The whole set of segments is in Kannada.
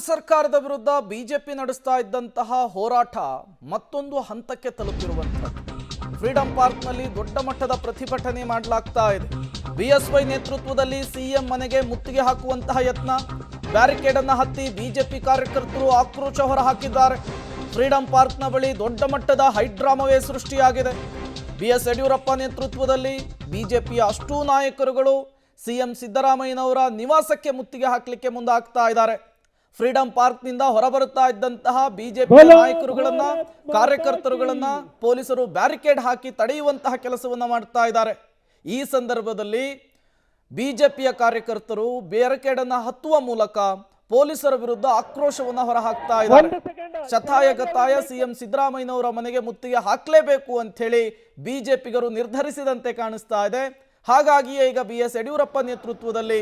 ಸರ್ಕಾರದ ವಿರುದ್ಧ ಬಿಜೆಪಿ ನಡೆಸ್ತಾ ಇದ್ದಂತಹ ಹೋರಾಟ ಮತ್ತೊಂದು ಹಂತಕ್ಕೆ ತಲುಪಿರುವಂಥದ್ದು. ಫ್ರೀಡಂ ಪಾರ್ಕ್ನಲ್ಲಿ ದೊಡ್ಡ ಮಟ್ಟದ ಪ್ರತಿಭಟನೆ ಮಾಡಲಾಗ್ತಾ ಇದೆ. ಬಿಎಸ್ವೈ ನೇತೃತ್ವದಲ್ಲಿ ಸಿಎಂ ಮನೆಗೆ ಮುತ್ತಿಗೆ ಹಾಕುವಂತಹ ಯತ್ನ, ಬ್ಯಾರಿಕೇಡ್ ಅನ್ನು ಹತ್ತಿ ಬಿಜೆಪಿ ಕಾರ್ಯಕರ್ತರು ಆಕ್ರೋಶ ಹೊರಹಾಕಿದ್ದಾರೆ. ಫ್ರೀಡಂ ಪಾರ್ಕ್ನ ಬಳಿ ದೊಡ್ಡ ಮಟ್ಟದ ಹೈಡ್ರಾಮವೇ ಸೃಷ್ಟಿಯಾಗಿದೆ. ಬಿಎಸ್ ಯಡಿಯೂರಪ್ಪ ನೇತೃತ್ವದಲ್ಲಿ ಬಿಜೆಪಿಯ ಅಷ್ಟೂ ನಾಯಕರುಗಳು ಸಿಎಂ ಸಿದ್ದರಾಮಯ್ಯನವರ ನಿವಾಸಕ್ಕೆ ಮುತ್ತಿಗೆ ಹಾಕಲಿಕ್ಕೆ ಮುಂದಾಗ್ತಾ ಇದ್ದಾರೆ. ಫ್ರೀಡಂ ಪಾರ್ಕ್ನಿಂದ ಹೊರಬರುತ್ತಾ ಇದ್ದಂತಹ ಬಿಜೆಪಿ ನಾಯಕರುಗಳನ್ನ, ಕಾರ್ಯಕರ್ತರುಗಳನ್ನ ಪೊಲೀಸರು ಬ್ಯಾರಿಕೇಡ್ ಹಾಕಿ ತಡೆಯುವಂತಹ ಕೆಲಸವನ್ನ ಮಾಡ್ತಾ ಇದ್ದಾರೆ. ಈ ಸಂದರ್ಭದಲ್ಲಿ ಬಿಜೆಪಿಯ ಕಾರ್ಯಕರ್ತರು ಬ್ಯಾರಿಕೇಡ್ ಅನ್ನ ಹತ್ತುವ ಮೂಲಕ ಪೊಲೀಸರ ವಿರುದ್ಧ ಆಕ್ರೋಶವನ್ನ ಹೊರಹಾಕ್ತಾ ಇದ್ದಾರೆ. ಶತಾಯ ಗತಾಯ ಸಿಎಂ ಸಿದ್ದರಾಮಯ್ಯನವರ ಮನೆಗೆ ಮುತ್ತಿಗೆ ಹಾಕಲೇಬೇಕು ಅಂತ ಹೇಳಿ ಬಿಜೆಪಿಗರು ನಿರ್ಧರಿಸಿದಂತೆ ಕಾಣಿಸ್ತಾ ಇದೆ. ಹಾಗಾಗಿಯೇ ಈಗ ಬಿಎಸ್ ಯಡಿಯೂರಪ್ಪ ನೇತೃತ್ವದಲ್ಲಿ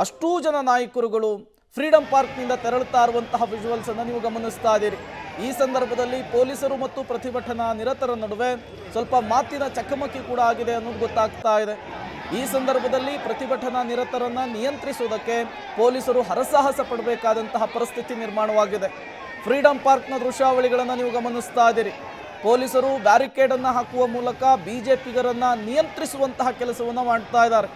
ಅಷ್ಟೂ ಜನ ನಾಯಕರುಗಳು ಫ್ರೀಡಂ ಪಾರ್ಕ್ನಿಂದ ತೆರಳುತ್ತಾ ಇರುವಂತಹ ವಿಜುವಲ್ಸ್ ಅನ್ನು ನೀವು ಗಮನಿಸ್ತಾ ಇದ್ದೀರಿ. ಈ ಸಂದರ್ಭದಲ್ಲಿ ಪೊಲೀಸರು ಮತ್ತು ಪ್ರತಿಭಟನಾ ನಿರತರ ನಡುವೆ ಸ್ವಲ್ಪ ಮಾತಿನ ಚಕಮಕಿ ಕೂಡ ಆಗಿದೆ ಅನ್ನೋದು ಗೊತ್ತಾಗ್ತಾ ಇದೆ. ಈ ಸಂದರ್ಭದಲ್ಲಿ ಪ್ರತಿಭಟನಾ ನಿರತರನ್ನ ನಿಯಂತ್ರಿಸುವುದಕ್ಕೆ ಪೊಲೀಸರು ಹರಸಾಹಸ ಪಡಬೇಕಾದಂತಹ ಪರಿಸ್ಥಿತಿ ನಿರ್ಮಾಣವಾಗಿದೆ. ಫ್ರೀಡಂ ಪಾರ್ಕ್ನ ದೃಶ್ಯಾವಳಿಗಳನ್ನು ನೀವು ಗಮನಿಸ್ತಾ ಇದ್ದೀರಿ. ಪೊಲೀಸರು ಬ್ಯಾರಿಕೇಡ್ ಅನ್ನು ಹಾಕುವ ಮೂಲಕ ಬಿಜೆಪಿಗರನ್ನ ನಿಯಂತ್ರಿಸುವಂತಹ ಕೆಲಸವನ್ನು ಮಾಡ್ತಾ ಇದ್ದಾರೆ.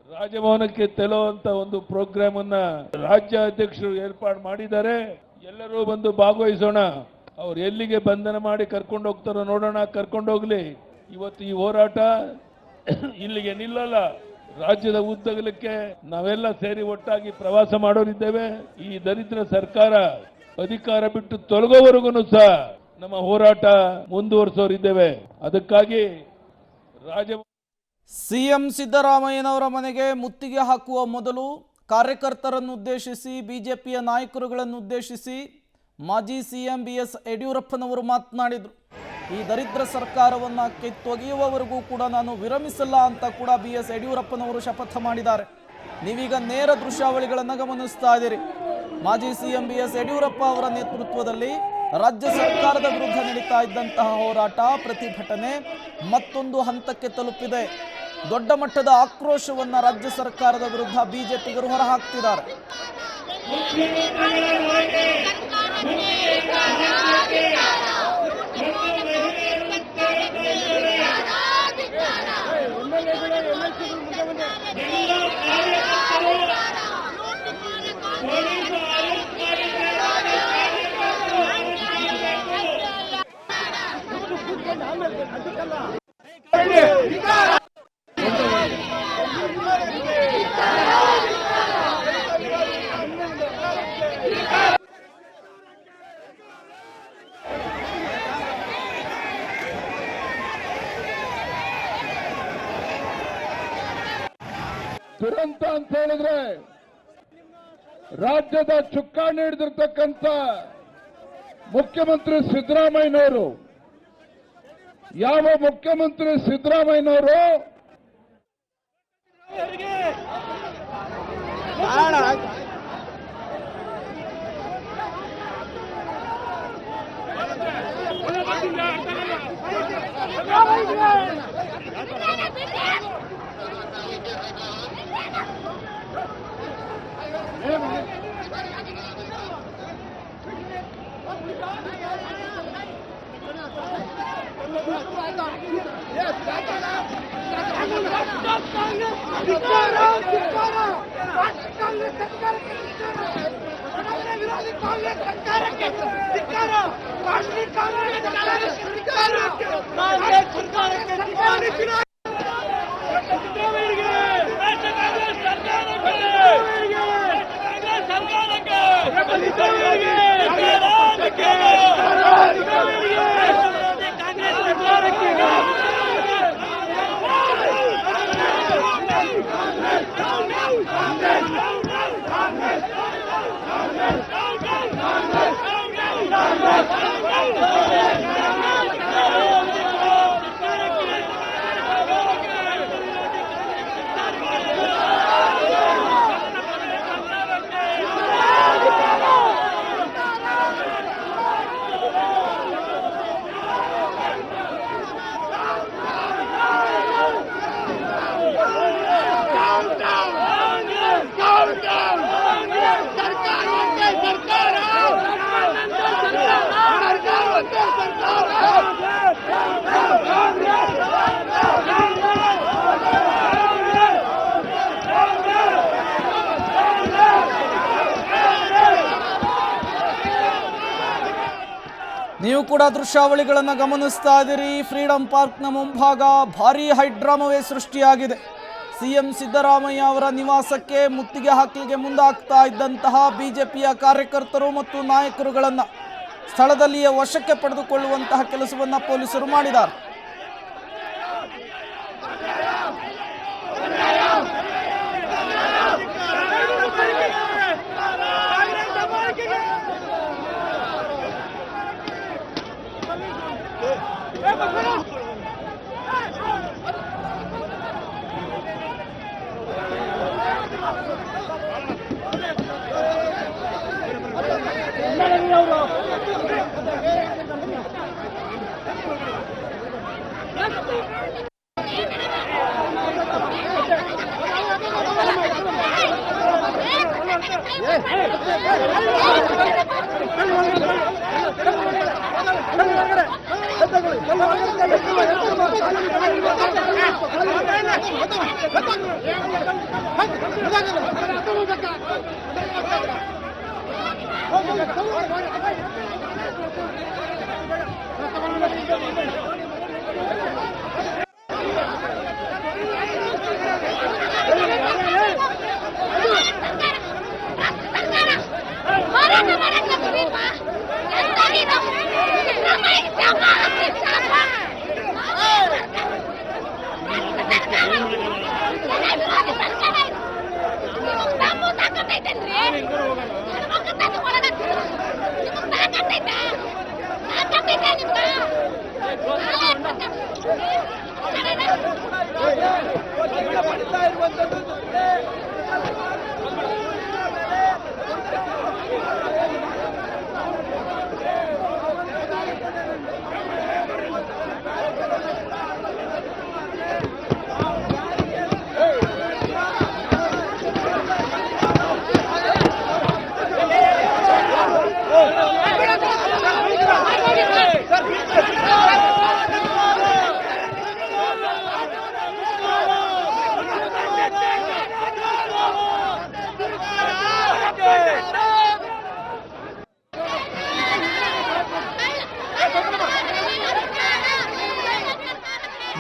ರಾಜಭವನಕ್ಕೆ ತೆರಳುವಂತ ಒಂದು ಪ್ರೋಗ್ರಾಮ್ ಅನ್ನ ರಾಜ್ಯ ಅಧ್ಯಕ್ಷರು ಏರ್ಪಾಡು ಮಾಡಿದ್ದಾರೆ. ಎಲ್ಲರೂ ಬಂದು ಭಾಗವಹಿಸೋಣ. ಅವ್ರು ಎಲ್ಲಿಗೆ ಬಂಧನ ಮಾಡಿ ಕರ್ಕೊಂಡು ಹೋಗ್ತಾರೋ ನೋಡೋಣ, ಕರ್ಕೊಂಡು ಹೋಗ್ಲಿ. ಇವತ್ತು ಈ ಹೋರಾಟ ಇಲ್ಲಿಗೆ ನಿಲ್ಲಲ್ಲ. ರಾಜ್ಯದ ಉದ್ದಗಲಕ್ಕೆ ನಾವೆಲ್ಲ ಸೇರಿ ಒಟ್ಟಾಗಿ ಪ್ರವಾಸ ಮಾಡೋರಿದ್ದೇವೆ. ಈ ದರಿದ್ರ ಸರ್ಕಾರ ಅಧಿಕಾರ ಬಿಟ್ಟು ತೊಲಗೋವರೆಗೂ ಸಹ ನಮ್ಮ ಹೋರಾಟ ಮುಂದುವರಿಸೋರಿದ್ದೇವೆ. ಅದಕ್ಕಾಗಿ ಸಿಎಂ ಸಿದ್ದರಾಮಯ್ಯನವರ ಮನೆಗೆ ಮುತ್ತಿಗೆ ಹಾಕುವ ಮೊದಲು ಕಾರ್ಯಕರ್ತರನ್ನು ಉದ್ದೇಶಿಸಿ, ಬಿಜೆಪಿಯ ನಾಯಕರುಗಳನ್ನು ಉದ್ದೇಶಿಸಿ ಮಾಜಿ ಸಿಎಂ ಬಿಎಸ್ ಯಡಿಯೂರಪ್ಪನವರು ಮಾತನಾಡಿದರು. ಈ ದರಿದ್ರ ಸರ್ಕಾರವನ್ನು ಕಿತ್ತೊಗೆಯುವವರೆಗೂ ಕೂಡ ನಾನು ವಿರಮಿಸಲ್ಲ ಅಂತ ಕೂಡ ಬಿಎಸ್ ಯಡಿಯೂರಪ್ಪನವರು ಶಪಥ ಮಾಡಿದ್ದಾರೆ. ನೀವೀಗ ನೇರ ದೃಶ್ಯಾವಳಿಗಳನ್ನು ಗಮನಿಸ್ತಾ ಇದ್ದೀರಿ. ಮಾಜಿ ಸಿಎಂ ಬಿಎಸ್ ಯಡಿಯೂರಪ್ಪ ಅವರ ನೇತೃತ್ವದಲ್ಲಿ ರಾಜ್ಯ ಸರ್ಕಾರದ ವಿರುದ್ಧ ನಡೀತಾ ಇದ್ದಂತಹ ಹೋರಾಟ, ಪ್ರತಿಭಟನೆ ಮತ್ತೊಂದು ಹಂತಕ್ಕೆ ತಲುಪಿದೆ. ದೊಡ್ಡ ಮಟ್ಟದ ಆಕ್ರೋಶವನ್ನ ರಾಜ್ಯ ಸರ್ಕಾರದ ವಿರುದ್ಧ ಬಿಜೆಪಿಗರು ಹೊರಹಾಕ್ತಿದ್ದಾರೆ. ದುರಂತ ಅಂತ ಹೇಳಿದ್ರೆ ರಾಜ್ಯದ ಚುಕ್ಕಾಣಿ ಹಿಡಿದಿರ್ತಕ್ಕಂಥ ಮುಖ್ಯಮಂತ್ರಿ ಸಿದ್ದರಾಮಯ್ಯನವರು, ಯಾವ ಮುಖ್ಯಮಂತ್ರಿ ಸಿದ್ದರಾಮಯ್ಯನವರು ನೀವು ಕೂಡ ದೃಶ್ಯಾವಳಿಗಳನ್ನು ಗಮನಿಸ್ತಾ ಇದ್ದೀರಿ. ಫ್ರೀಡಂ ಪಾರ್ಕ್ನ ಮುಂಭಾಗ ಭಾರೀ ಹೈಡ್ರಾಮವೇ ಸೃಷ್ಟಿಯಾಗಿದೆ. ಸಿಎಂ ಸಿದ್ದರಾಮಯ್ಯ ಅವರ ನಿವಾಸಕ್ಕೆ ಮುತ್ತಿಗೆ ಹಾಕಲಿಕ್ಕೆ ಮುಂದಾಗ್ತಾ ಇದ್ದಂತಹ ಬಿಜೆಪಿಯ ಕಾರ್ಯಕರ್ತರು ಮತ್ತು ನಾಯಕರುಗಳನ್ನು ಸ್ಥಳದಲ್ಲಿಯೇ ವಶಕ್ಕೆ ಪಡೆದುಕೊಳ್ಳುವಂತಹ ಕೆಲಸವನ್ನು ಪೊಲೀಸರು ಮಾಡಿದ್ದಾರೆ.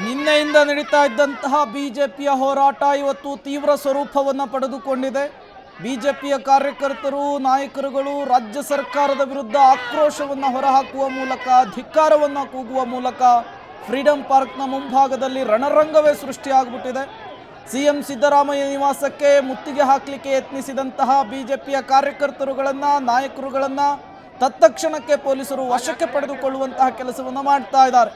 ನಿನ್ನೆಯಿಂದ ನಡೀತಾ ಇದ್ದಂತಹ ಬಿಜೆಪಿಯ ಹೋರಾಟ ಇವತ್ತು ತೀವ್ರ ಸ್ವರೂಪವನ್ನು ಪಡೆದುಕೊಂಡಿದೆ. ಬಿಜೆಪಿಯ ಕಾರ್ಯಕರ್ತರು ನಾಯಕರುಗಳು ರಾಜ್ಯ ಸರ್ಕಾರದ ವಿರುದ್ಧ ಆಕ್ರೋಶವನ್ನು ಹೊರಹಾಕುವ ಮೂಲಕ, ಧಿಕ್ಕಾರವನ್ನು ಕೂಗುವ ಮೂಲಕ ಫ್ರೀಡಂ ಪಾರ್ಕ್ನ ಮುಂಭಾಗದಲ್ಲಿ ರಣರಂಗವೇ ಸೃಷ್ಟಿಯಾಗ್ಬಿಟ್ಟಿದೆ. ಸಿಎಂ ಸಿದ್ದರಾಮಯ್ಯ ನಿವಾಸಕ್ಕೆ ಮುತ್ತಿಗೆ ಹಾಕಲಿಕ್ಕೆ ಯತ್ನಿಸಿದಂತಹ ಬಿಜೆಪಿಯ ಕಾರ್ಯಕರ್ತರುಗಳನ್ನು, ನಾಯಕರುಗಳನ್ನು ತತ್ಕ್ಷಣಕ್ಕೆ ಪೊಲೀಸರು ವಶಕ್ಕೆ ಪಡೆದುಕೊಳ್ಳುವಂತಹ ಕೆಲಸವನ್ನು ಮಾಡ್ತಾ ಇದ್ದಾರೆ.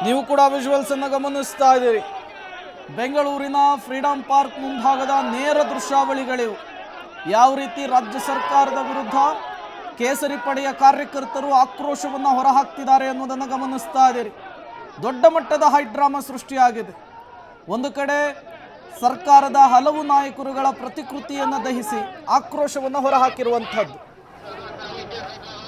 ನೀವು ಕೂಡ ವಿಜುವಲ್ಸ್ ಅನ್ನು ಗಮನಿಸ್ತಾ ಇದ್ದೀರಿ. ಬೆಂಗಳೂರಿನ ಫ್ರೀಡಂ ಪಾರ್ಕ್ ಮುಂಭಾಗದ ನೇರ ದೃಶ್ಯಾವಳಿಗಳಿವು. ಯಾವ ರೀತಿ ರಾಜ್ಯ ಸರ್ಕಾರದ ವಿರುದ್ಧ ಕೇಸರಿ ಪಡೆಯ ಕಾರ್ಯಕರ್ತರು ಆಕ್ರೋಶವನ್ನು ಹೊರಹಾಕ್ತಿದ್ದಾರೆ ಅನ್ನೋದನ್ನು ಗಮನಿಸ್ತಾ ಇದ್ದೀರಿ. ದೊಡ್ಡ ಮಟ್ಟದ ಹೈಡ್ರಾಮಾ ಸೃಷ್ಟಿಯಾಗಿದೆ. ಒಂದು ಕಡೆ ಸರ್ಕಾರದ ಹಲವು ನಾಯಕರುಗಳ ಪ್ರತಿಕೃತಿಯನ್ನು ದಹಿಸಿ ಆಕ್ರೋಶವನ್ನು ಹೊರಹಾಕಿರುವಂಥದ್ದು.